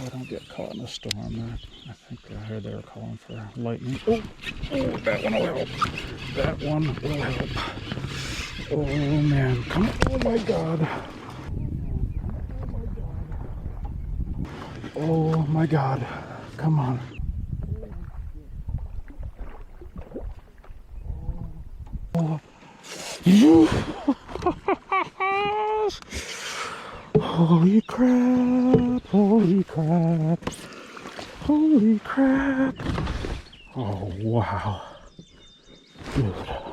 I don't get caught in a storm. I think I heard they were calling for lightning. Oh, that one will help. That one will help. Oh man, come on. Oh my God. Oh my God. Come on. Oh. Holy crap, holy crap, holy crap. Oh wow. Dude.